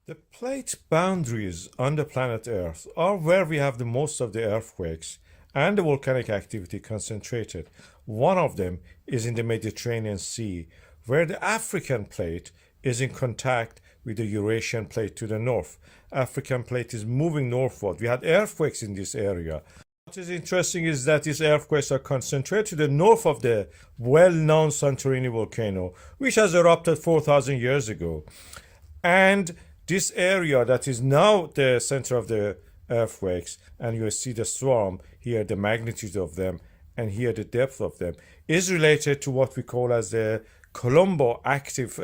The plate boundaries on the planet Earth are where we have the most of the earthquakes and the volcanic activity concentrated. One of them is in the Mediterranean Sea, where the African plate is in contact with the Eurasian plate to the north. African plate is moving northward. We had earthquakes in this area. What is interesting is that these earthquakes are concentrated to the north of the well-known Santorini volcano, which has erupted 4,000 years ago. And this area that is now the center of the earthquakes, and you see the swarm here, the magnitude of them, and here the depth of them, is related to what we call as the Kolumbo active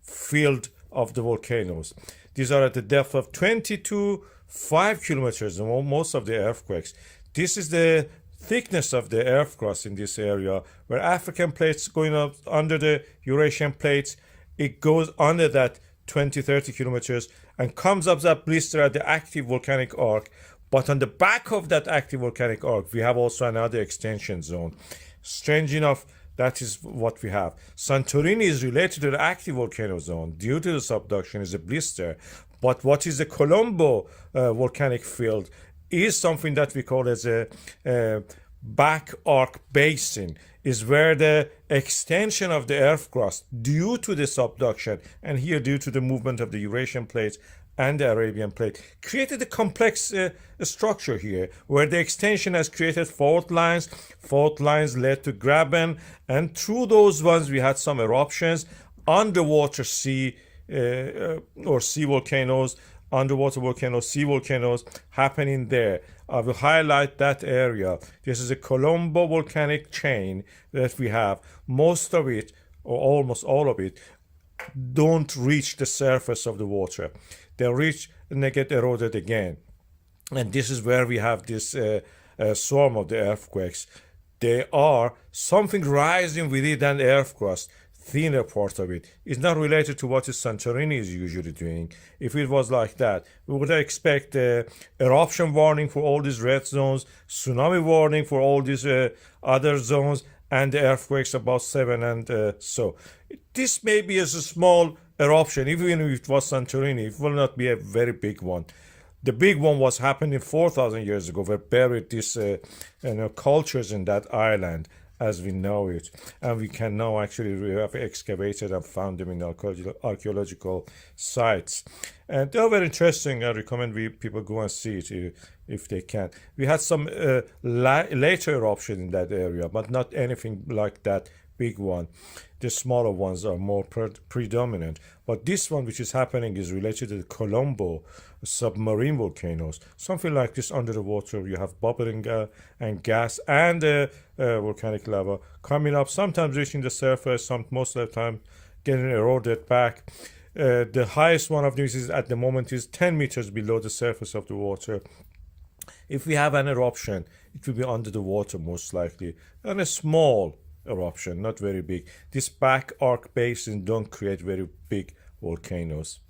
field of the volcanoes. These are at the depth of 20 to 5 kilometers, most of the earthquakes. This is the thickness of the earth crust in this area, where African plates going up under the Eurasian plates, it goes under that 20-30 kilometers and comes up that blister at the active volcanic arc. But on the back of that active volcanic arc, we have also another extension zone. Strange enough, that is what we have. Santorini is related to the active volcano zone due to the subduction is a blister. But what is the Kolumbo volcanic field is something that we call as a back arc basin, is where the extension of the earth crust due to the subduction and here due to the movement of the Eurasian plate and the Arabian plate created a complex structure here, where the extension has created fault lines. Fault lines led to graben, and through those ones we had some eruptions, underwater sea or sea volcanoes, underwater volcanoes, sea volcanoes happening there. I will highlight that area. This is a Kolumbo volcanic chain that we have. Most of it, or almost all of it, don't reach the surface of the water. They reach and they get eroded again. And this is where we have this swarm of the earthquakes. They are something rising within the earth crust. Thinner part of it is not related to what Santorini is usually doing. If it was like that, we would expect eruption warning for all these red zones, tsunami warning for all these other zones, and the earthquakes about 7 and so. This may be as a small eruption, even if it was Santorini, it will not be a very big one. The big one was happening 4,000 years ago. We buried these cultures in that island as we know it, and we can now actually have excavated and found them in archaeological sites, and they're very interesting. I recommend people go and see it if they can. We had some later eruption in that area, but not anything like that big one. The smaller ones are more predominant, but this one which is happening is related to the Kolumbo submarine volcanoes. Something like this under the water, you have bubbling and gas and volcanic lava coming up, sometimes reaching the surface, most of the time getting eroded back. The highest one of these is at the moment is 10 meters below the surface of the water. If we have an eruption, it will be under the water most likely, and a small eruption, not very big. This back arc basin don't create very big volcanoes.